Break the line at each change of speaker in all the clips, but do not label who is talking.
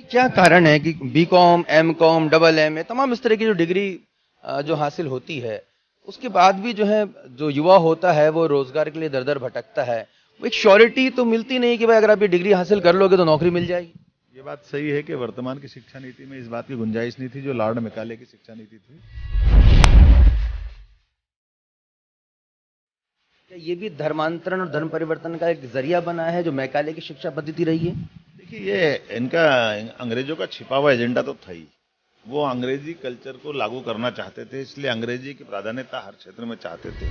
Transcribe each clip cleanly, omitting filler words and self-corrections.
क्या कारण है कि बीकॉम, एमकॉम, डबल एमए तमाम इस तरह की जो डिग्री जो हासिल होती है, उसके बाद भी जो है जो युवा होता है वो रोजगार के लिए दर-दर भटकता है। वो एक श्योरिटी तो मिलती नहीं कि भाई अगर आप ये डिग्री हासिल कर लोगे तो नौकरी मिल जाएगी।
ये बात सही है कि वर्तमान की शिक्षा नीति में इस बात की गुंजाइश नहीं थी जो लॉर्ड मैकाले की शिक्षा नीति थी।
क्या ये भी धर्मांतरण और धर्म परिवर्तन का एक जरिया बना है जो मैकाले की शिक्षा पद्धति रही है?
देखिए, ये इनका अंग्रेजों का छिपा हुआ एजेंडा तो था ही। वो अंग्रेजी कल्चर को लागू करना चाहते थे, इसलिए अंग्रेजी की प्राधान्यता हर क्षेत्र में चाहते थे।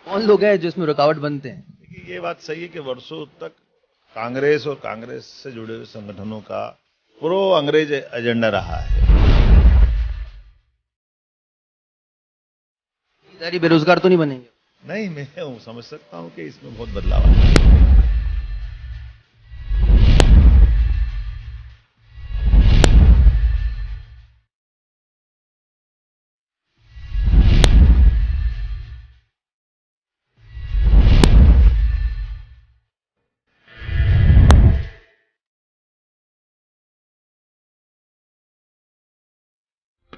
कौन लोग हैं जो इसमें रुकावट बनते हैं?
देखिए, ये बात सही है कि वर्षों तक कांग्रेस और कांग्रेस से जुड़े हुए संगठनों का प्रो अंग्रेज एजेंडा रहा है।
सारी बेरोजगार तो नहीं बनेंगे?
नहीं, मैं समझ सकता हूं कि इसमें बहुत बदलाव आया।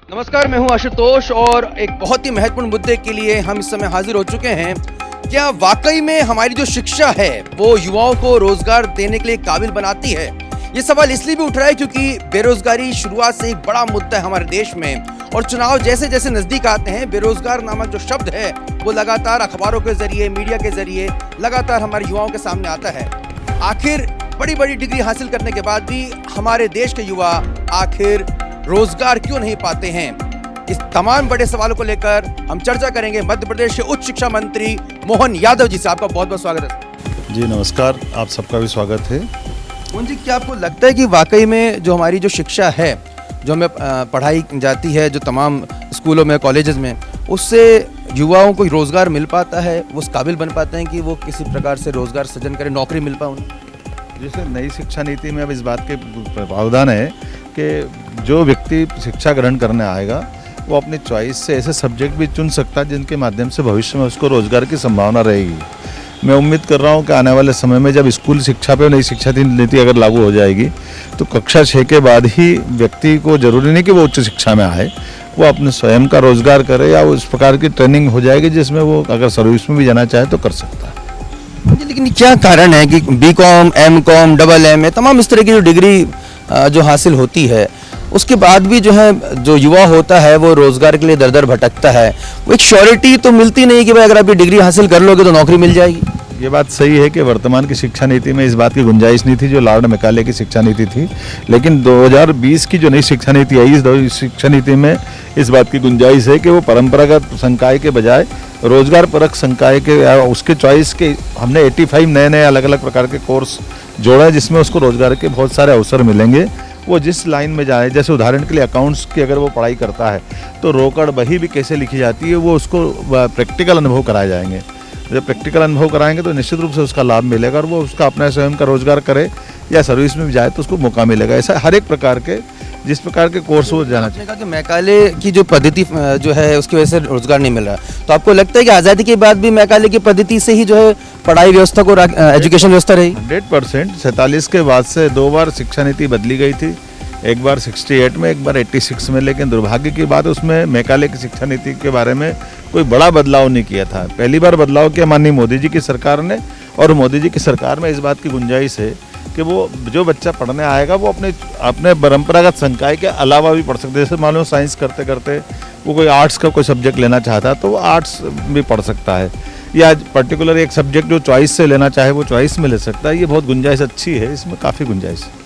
नमस्कार, मैं हूं आशुतोष और एक बहुत ही महत्वपूर्ण मुद्दे के लिए हम इस समय हाजिर हो चुके हैं। क्या वाकई में हमारी जो शिक्षा है वो युवाओं को रोजगार देने के लिए काबिल बनाती है? ये सवाल इसलिए भी उठ रहा है क्योंकि बेरोजगारी शुरुआत से एक बड़ा मुद्दा है हमारे देश में और चुनाव जैसे जैसे नजदीक आते हैं बेरोजगार नामक जो शब्द है वो लगातार अखबारों के जरिए, मीडिया के जरिए लगातार हमारे युवाओं के सामने आता है। आखिर बड़ी बड़ी डिग्री हासिल करने के बाद भी हमारे देश के युवा आखिर रोजगार क्यों नहीं पाते हैं? इस तमाम बड़े सवालों को लेकर हम चर्चा करेंगे मध्य प्रदेश के उच्च शिक्षा मंत्री मोहन यादव जी से। आपका बहुत बहुत स्वागत है।
जी नमस्कार, आप सबका भी स्वागत है।
मोहन जी, क्या आपको लगता है कि वाकई में जो हमारी जो शिक्षा है, जो हमें पढ़ाई जाती है जो तमाम स्कूलों में, कॉलेजेस में, उससे युवाओं को रोजगार मिल पाता है? वो उस काबिल बन पाते हैं कि वो किसी प्रकार से रोजगार सृजन करें, नौकरी मिल पाए उन्हें?
जैसे नई शिक्षा नीति में अब इस बात के प्रावधान है कि जो व्यक्ति शिक्षा ग्रहण करने आएगा वो अपनी चॉइस से ऐसे सब्जेक्ट भी चुन सकता है जिनके माध्यम से भविष्य में उसको रोजगार की संभावना रहेगी। मैं उम्मीद कर रहा हूँ कि आने वाले समय में जब स्कूल शिक्षा पे नई शिक्षा नीति अगर लागू हो जाएगी तो कक्षा 6 के बाद ही व्यक्ति को जरूरी नहीं कि वो उच्च शिक्षा में आए, वो अपने स्वयं का रोजगार करे या उस प्रकार की ट्रेनिंग हो जाएगी जिसमें वो अगर सर्विस में भी जाना चाहे तो कर सकता है।
लेकिन क्या कारण है कि बीकॉम, एमकॉम, डबल एमए तमाम इस तरह की जो डिग्री जो हासिल होती है उसके बाद भी जो है जो युवा होता है वो रोजगार के लिए दर दर भटकता है? वो एक श्योरिटी तो मिलती नहीं कि भाई अगर आप ये डिग्री हासिल कर लोगे तो नौकरी मिल जाएगी।
ये बात सही है कि वर्तमान की शिक्षा नीति में इस बात की गुंजाइश नहीं थी जो लॉर्ड मैकाले की शिक्षा नीति थी, लेकिन 2020 की जो नई शिक्षा नीति आई इस शिक्षा नीति में इस बात की गुंजाइश है कि वो परंपरागत संकाय के बजाय रोजगार परक संकाय के या उसके चॉइस के हमने 85 नए नए अलग अलग प्रकार के कोर्स जोड़ा है जिसमें उसको रोजगार के बहुत सारे अवसर मिलेंगे। वो जिस लाइन में जाए, जैसे उदाहरण के लिए अकाउंट्स की अगर वो पढ़ाई करता है तो रोकड़ बही भी कैसे लिखी जाती है वो उसको प्रैक्टिकल अनुभव कराए जाएंगे। जब प्रैक्टिकल अनुभव कराएंगे तो निश्चित रूप से उसका लाभ मिलेगा और वो उसका अपना स्वयं का रोजगार करे या सर्विस में भी जाए तो उसको मौका मिलेगा। ऐसा हर एक प्रकार के जिस प्रकार के कोर्स वो जाना चाहिए।
कहा कि मैकाले की जो पद्धति जो है उसकी वजह से रोजगार नहीं मिल रहा, तो आपको लगता है कि आज़ादी के बाद भी मैकाले की पद्धति से ही जो है पढ़ाई व्यवस्था को एजुकेशन व्यवस्था रही?
100%। 47 के बाद से 2 बार शिक्षा नीति बदली गई थी, एक बार 68 में, एक बार 86 में, लेकिन दुर्भाग्य की बात उसमें मैकाले की शिक्षा नीति के बारे में कोई बड़ा बदलाव नहीं किया था। पहली बार बदलाव किया माननीय मोदी जी की सरकार ने, और मोदी जी की सरकार में इस बात की गुंजाइश है कि वो जो बच्चा पढ़ने आएगा वो अपने परंपरागत संकाय के अलावा भी पढ़ सकते। जैसे मान लो साइंस करते करते वो कोई आर्ट्स का कोई सब्जेक्ट लेना चाहता है तो वो आर्ट्स भी पढ़ सकता है, या पर्टिकुलर एक सब्जेक्ट जो चॉइस से लेना चाहे वो चॉइस में ले सकता है। ये बहुत गुंजाइश अच्छी है, इसमें काफ़ी गुंजाइश है।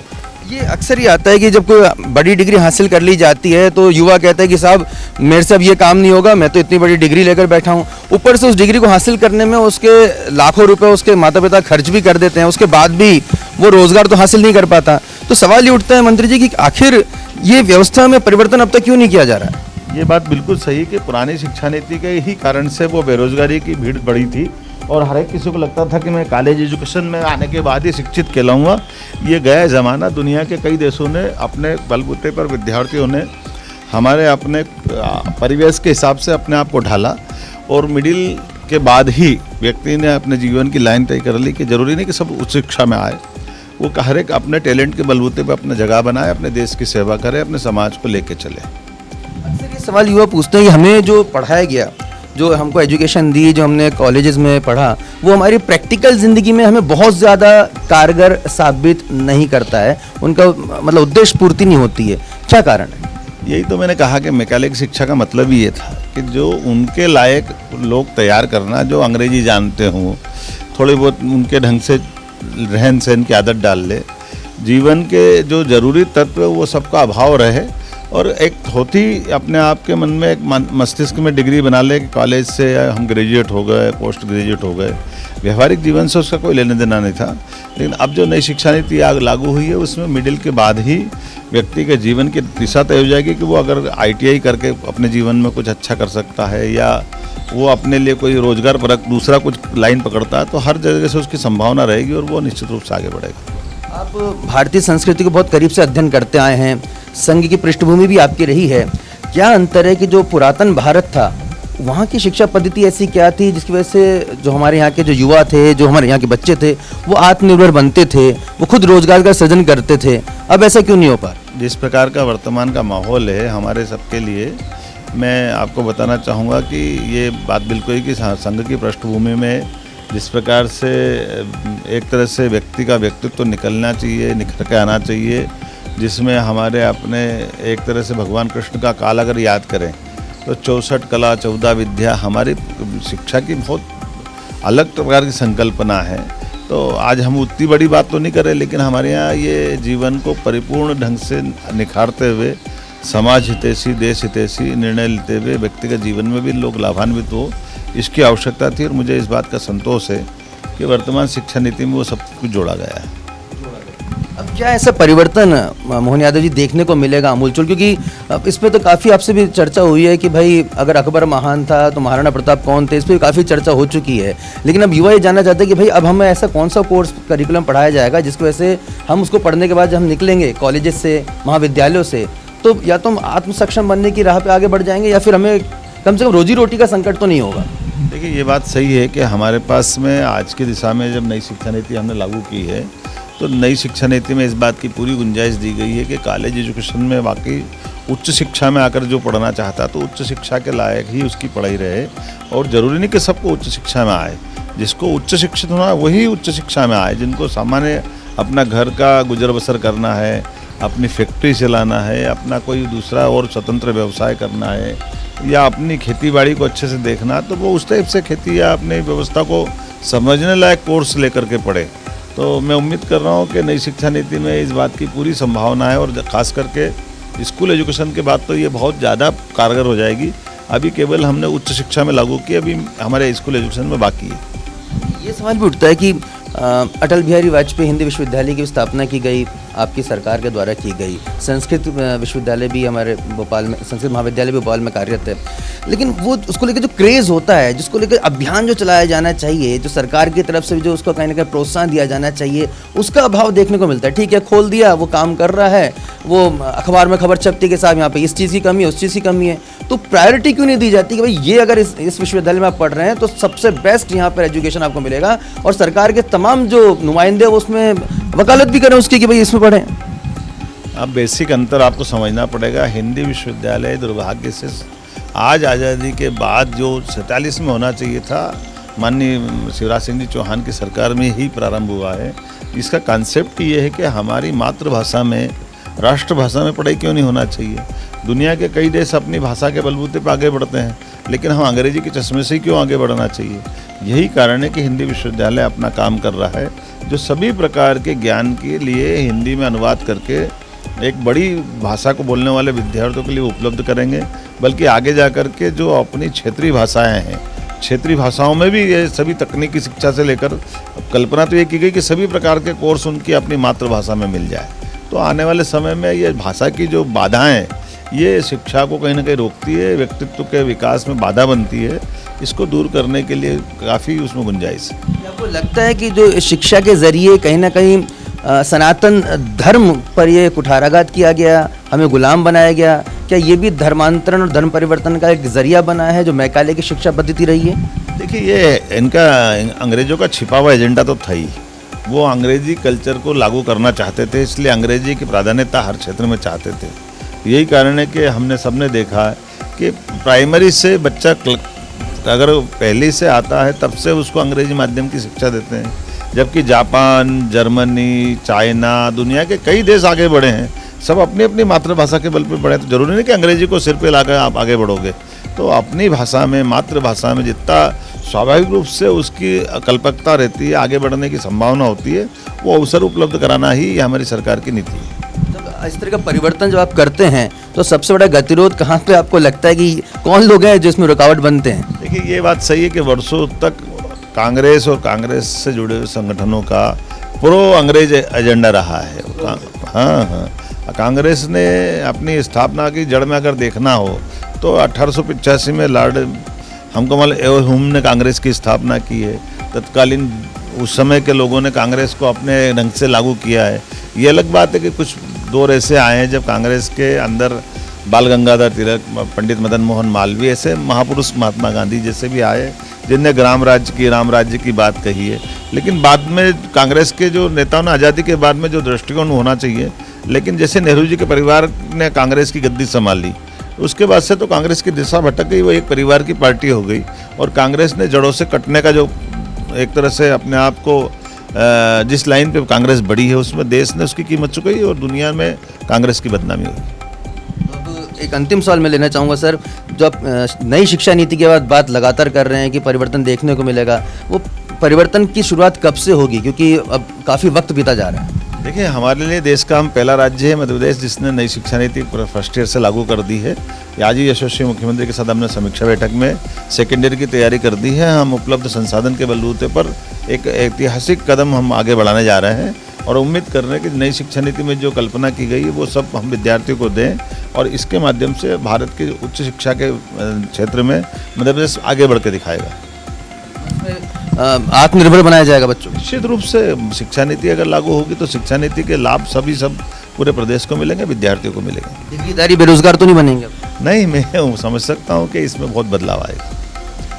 ये अक्सर ही आता है कि जब कोई बड़ी डिग्री हासिल कर ली जाती है तो युवा कहता है कि साहब मेरे से अब ये काम नहीं होगा, मैं तो इतनी बड़ी डिग्री लेकर बैठा हूँ। ऊपर से उस डिग्री को हासिल करने में उसके लाखों रुपए उसके माता पिता खर्च भी कर देते हैं, उसके बाद भी वो रोजगार तो हासिल नहीं कर पाता। तो सवाल ये उठता है मंत्री जी कि आखिर ये व्यवस्था में परिवर्तन अब तक क्यों नहीं किया जा रहा है?
ये बात बिल्कुल सही कि पुरानी शिक्षा नीति के ही कारण से वो बेरोजगारी की भीड़ बढ़ी थी और हर एक किसी को लगता था कि मैं कॉलेज एजुकेशन में आने के बाद ही शिक्षित कहलाऊंगा। ये गया ज़माना। दुनिया के कई देशों ने अपने बलबूते पर विद्यार्थियों ने हमारे अपने परिवेश के हिसाब से अपने आप को ढाला और मिडिल के बाद ही व्यक्ति ने अपने जीवन की लाइन तय कर ली कि जरूरी नहीं कि सब उच्च शिक्षा में आए, वो हर एक अपने टैलेंट के बलबूते पर अपना जगह बनाए, अपने देश की सेवा करे, अपने समाज को लेके चले।
अक्सर ये सवाल युवा पूछते हैं कि हमें जो पढ़ाया गया, जो हमको एजुकेशन दी, जो हमने कॉलेजेस में पढ़ा, वो हमारी प्रैक्टिकल ज़िंदगी में हमें बहुत ज़्यादा कारगर साबित नहीं करता है, उनका मतलब उद्देश्य पूर्ति नहीं होती है। क्या कारण है?
यही तो मैंने कहा कि मैकेनिक शिक्षा का मतलब ही ये था कि जो उनके लायक लोग तैयार करना, जो अंग्रेजी जानते हों, थोड़े बहुत उनके ढंग से रहन सहन की आदत डाल ले, जीवन के जो ज़रूरी तत्व वो सबका अभाव रहे, और एक होती अपने आप के मन में एक मस्तिष्क में डिग्री बना ले कि कॉलेज से हम ग्रेजुएट हो गए, पोस्ट ग्रेजुएट हो गए, व्यवहारिक जीवन से उसका कोई लेना देना नहीं था। लेकिन अब जो नई शिक्षा नीति लागू हुई है उसमें मिडिल के बाद ही व्यक्ति के जीवन की दिशा तय हो जाएगी कि वो अगर ITI करके अपने जीवन में कुछ अच्छा कर सकता है, या वो अपने लिए कोई रोजगार परक दूसरा कुछ लाइन पकड़ता है, तो हर जगह से उसकी संभावना रहेगी और वो निश्चित रूप से आगे बढ़ेगा।
आप भारतीय संस्कृति को बहुत करीब से अध्ययन करते आए हैं, संघ की पृष्ठभूमि भी आपकी रही है। क्या अंतर है कि जो पुरातन भारत था वहाँ की शिक्षा पद्धति ऐसी क्या थी जिसकी वजह से जो हमारे यहाँ के जो युवा थे, जो हमारे यहाँ के बच्चे थे, वो आत्मनिर्भर बनते थे, वो खुद रोजगार का सृजन करते थे, अब ऐसा क्यों नहीं हो पा?
जिस प्रकार का वर्तमान का माहौल है हमारे सबके लिए, मैं आपको बताना चाहूँगा कि ये बात बिल्कुल ही कि संघ की पृष्ठभूमि में जिस प्रकार से एक तरह से व्यक्ति का व्यक्तित्व निकलना चाहिए, निखर के आना चाहिए, जिसमें हमारे अपने एक तरह से भगवान कृष्ण का काल अगर याद करें तो 64 कला 14 विद्या हमारी शिक्षा की बहुत अलग प्रकार की संकल्पना है। तो आज हम उतनी बड़ी बात तो नहीं कर रहे, लेकिन हमारे यहाँ ये जीवन को परिपूर्ण ढंग से निखारते हुए समाज हितैषी, देश हितैषी निर्णय लेते हुए व्यक्तिगत जीवन में भी लोग लाभान्वित हो, इसकी आवश्यकता थी। और मुझे इस बात का संतोष है कि वर्तमान शिक्षा नीति में वो सब कुछ जोड़ा गया है।
अब क्या ऐसा परिवर्तन मोहन यादव जी देखने को मिलेगा आमूलचूल? क्योंकि इस पे तो काफ़ी आपसे भी चर्चा हुई है कि भाई अगर अकबर महान था तो महाराणा प्रताप कौन थे, इस पर काफ़ी चर्चा हो चुकी है। लेकिन अब युवा ये जानना चाहते हैं कि भाई अब हमें ऐसा कौन सा कोर्स करिकुलम पढ़ाया जाएगा जिसकी वजह से हम उसको पढ़ने के बाद जब हम निकलेंगे कॉलेजेस से, महाविद्यालयों से, तो या तो हम आत्मसक्षम बनने की राह पर आगे बढ़ जाएंगे या फिर हमें कम से कम रोजी रोटी का संकट तो नहीं होगा।
देखिए, ये बात सही है कि हमारे पास में आज की दिशा में जब नई शिक्षा नीति हमने लागू की है तो नई शिक्षा नीति में इस बात की पूरी गुंजाइश दी गई है कि कॉलेज एजुकेशन में वाकई उच्च शिक्षा में आकर जो पढ़ना चाहता तो उच्च शिक्षा के लायक ही उसकी पढ़ाई रहे, और ज़रूरी नहीं कि सबको उच्च शिक्षा में आए। जिसको उच्च शिक्षित होना है वही उच्च शिक्षा में आए। जिनको सामान्य अपना घर का गुजर बसर करना है, अपनी फैक्ट्री चलाना है, अपना कोई दूसरा और स्वतंत्र व्यवसाय करना है, या अपनी खेती बाड़ी को अच्छे से देखना, तो वो उस टाइप से खेती या अपनी व्यवस्था को समझने लायक कोर्स लेकर के पढ़े। तो मैं उम्मीद कर रहा हूँ कि नई शिक्षा नीति में इस बात की पूरी संभावना है, और खास करके स्कूल एजुकेशन के बाद तो ये बहुत ज़्यादा कारगर हो जाएगी। अभी केवल हमने उच्च शिक्षा में लागू की, अभी हमारे स्कूल एजुकेशन में बाकी है।
ये सवाल भी उठता है कि अटल बिहारी वाजपेयी हिंदी विश्वविद्यालय की स्थापना की गई, आपकी सरकार के द्वारा की गई। संस्कृत विश्वविद्यालय भी हमारे भोपाल में, संस्कृत महाविद्यालय भी भोपाल में कार्यरत है, लेकिन वो उसको लेकर जो क्रेज़ होता है, जिसको लेकर अभियान जो चलाया जाना चाहिए, जो सरकार की तरफ से जो उसको कहीं ना कहीं प्रोत्साहन दिया जाना चाहिए, उसका अभाव देखने को मिलता है। ठीक है, खोल दिया, वो काम कर रहा है, वो अखबार में खबर छपती के साथ यहाँ पे इस चीज़ की कमी है, उस चीज़ की कमी है, तो प्रायोरिटी क्यों नहीं दी जाती कि भाई ये अगर इस विश्वविद्यालय में आप पढ़ रहे हैं तो सबसे बेस्ट यहाँ पर एजुकेशन आपको मिलेगा, और सरकार के तमाम जो नुमाइंदे वो उसमें वकालत भी करें उसकी कि भाई इसमें पढ़ें।
अब बेसिक अंतर आपको समझना पड़ेगा। हिंदी विश्वविद्यालय दुर्भाग्य से आज आज़ादी के बाद जो 47 में होना चाहिए था, माननीय शिवराज सिंह जी चौहान की सरकार में ही प्रारंभ हुआ है। इसका कॉन्सेप्ट ये है कि हमारी मातृभाषा में, राष्ट्रभाषा में पढ़ाई क्यों नहीं होना चाहिए। दुनिया के कई देश अपनी भाषा के बलबूते पर आगे बढ़ते हैं, लेकिन हम अंग्रेजी के चश्मे से ही क्यों आगे बढ़ना चाहिए। यही कारण है कि हिंदी विश्वविद्यालय अपना काम कर रहा है, जो सभी प्रकार के ज्ञान के लिए हिंदी में अनुवाद करके एक बड़ी भाषा को बोलने वाले विद्यार्थियों के लिए उपलब्ध करेंगे। बल्कि आगे जा कर के जो अपनी क्षेत्रीय भाषाएं हैं, क्षेत्रीय भाषाओं में भी ये सभी तकनीकी शिक्षा से लेकर कल्पना तो ये की गई कि सभी प्रकार के कोर्स उनकी अपनी मातृभाषा में मिल जाए। तो आने वाले समय में ये भाषा की जो बाधाएं, ये शिक्षा को कहीं ना कहीं रोकती है, व्यक्तित्व के विकास में बाधा बनती है। इसको दूर करने के लिए काफ़ी उसमें गुंजाइश है।
आपको लगता है कि जो शिक्षा के ज़रिए कहीं ना कहीं सनातन धर्म पर ये कुठाराघात किया गया, हमें गुलाम बनाया गया, क्या ये भी धर्मांतरण और धर्म परिवर्तन का एक जरिया बना है जो मैकाले की शिक्षा पद्धति रही है?
देखिए, ये इनका अंग्रेजों का छिपा हुआ एजेंडा तो था ही। वो अंग्रेजी कल्चर को लागू करना चाहते थे, इसलिए अंग्रेजी की प्राधान्यता हर क्षेत्र में चाहते थे। यही कारण है कि हमने सबने देखा है कि प्राइमरी से बच्चा अगर पहली से आता है तब से उसको अंग्रेजी माध्यम की शिक्षा देते हैं, जबकि जापान, जर्मनी, चाइना, दुनिया के कई देश आगे बढ़े हैं। सब अपनी अपनी मातृभाषा के बल पे बढ़े, तो जरूरी नहीं कि अंग्रेजी को सिर पे लाकर आप आगे बढ़ोगे। तो अपनी भाषा में, मातृभाषा में जितना स्वाभाविक रूप से उसकी कल्पकता रहती है, आगे बढ़ने की संभावना होती है, वो अवसर उपलब्ध कराना ही हमारी सरकार की नीति है।
जब इस तरह का परिवर्तन जब आप करते हैं तो सबसे बड़ा गतिरोध कहाँ पे आपको लगता है कि कौन लोग हैं जो इसमें रुकावट बनते हैं?
देखिए, ये बात सही है कि वर्षों तक कांग्रेस और कांग्रेस से जुड़े हुए संगठनों का प्रो अंग्रेज एजेंडा रहा है। हाँ, कांग्रेस ने अपनी स्थापना की जड़ में अगर देखना हो तो 1885 में लॉर्ड हमकमल एवहुम ने कांग्रेस की स्थापना की है। तत्कालीन उस समय के लोगों ने कांग्रेस को अपने ढंग से लागू किया है। ये अलग बात है कि कुछ दौर ऐसे आए हैं जब कांग्रेस के अंदर बाल गंगाधर तिलक, पंडित मदन मोहन मालवीय, ऐसे महापुरुष महात्मा गांधी जैसे भी आए जिनने राम राज्य की बात कही है। लेकिन बाद में कांग्रेस के जो नेताओं ने आज़ादी के बाद में जो दृष्टिकोण होना चाहिए, लेकिन जैसे नेहरू जी के परिवार ने कांग्रेस की गद्दी संभाल ली, उसके बाद से तो कांग्रेस की दिशा भटक गई, वो एक परिवार की पार्टी हो गई और कांग्रेस ने जड़ों से कटने का जो एक तरह से अपने आप को जिस लाइन पे कांग्रेस बढ़ी है उसमें देश ने उसकी कीमत चुकाई और दुनिया में कांग्रेस की बदनामी हुई।
अब एक अंतिम सवाल मैं लेना चाहूँगा सर, जो आप नई शिक्षा नीति के बाद बात लगातार कर रहे हैं कि परिवर्तन देखने को मिलेगा, वो परिवर्तन की शुरुआत कब से होगी, क्योंकि अब काफ़ी वक्त बीता जा रहा है?
देखिए, हमारे लिए देश का हम पहला राज्य है मध्य प्रदेश जिसने नई शिक्षा नीति फर्स्ट ईयर से लागू कर दी है। आज ही यशस्वी मुख्यमंत्री के साथ हमने समीक्षा बैठक में सेकेंड ईयर की तैयारी कर दी है। हम उपलब्ध संसाधन के बलबूते पर एक ऐतिहासिक कदम हम आगे बढ़ाने जा रहे हैं और उम्मीद कर रहे हैं कि नई शिक्षा नीति में जो कल्पना की गई है वो सब हम विद्यार्थियों को दें और इसके माध्यम से भारत की उच्च शिक्षा के क्षेत्र में मध्य प्रदेश आगे बढ़ के दिखाएगा।
आत्मनिर्भर बनाया जाएगा बच्चों को।
निश्चित रूप से शिक्षा नीति अगर लागू होगी तो शिक्षा नीति के लाभ सब पूरे प्रदेश को मिलेंगे, विद्यार्थियों को मिलेंगे।
डिग्रीधारी बेरोजगार तो नहीं बनेंगे?
नहीं, मैं समझ सकता हूँ कि इसमें बहुत बदलाव आएगा।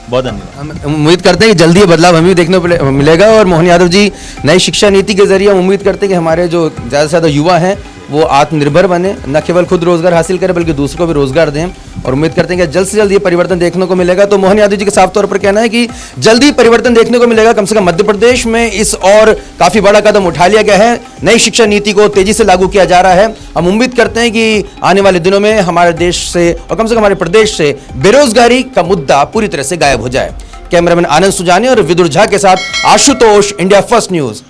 बहुत धन्यवाद।
हम उम्मीद करते हैं कि जल्दी ये बदलाव हमें भी देखने को मिलेगा और मोहन यादव जी, नई शिक्षा नीति के जरिए हम उम्मीद करते हैं कि हमारे जो ज़्यादा से ज़्यादा युवा हैं वो आत्मनिर्भर बने, न केवल खुद रोजगार हासिल करें बल्कि दूसरों को भी रोजगार दें और उम्मीद करते हैं कि जल्द से जल्द ये परिवर्तन देखने को मिलेगा। तो मोहन यादव जी के साफ तौर पर कहना है कि जल्दी परिवर्तन देखने को मिलेगा। कम से कम मध्य प्रदेश में इस और काफ़ी बड़ा कदम उठा लिया गया है, नई शिक्षा नीति को तेजी से लागू किया जा रहा है। हम उम्मीद करते हैं कि आने वाले दिनों में हमारे देश से और कम से कम हमारे प्रदेश से बेरोजगारी का मुद्दा पूरी तरह से गायब हो जाए। कैमरामैन आनंद सुजाने और विदुर झा के साथ आशुतोष, इंडिया फर्स्ट न्यूज।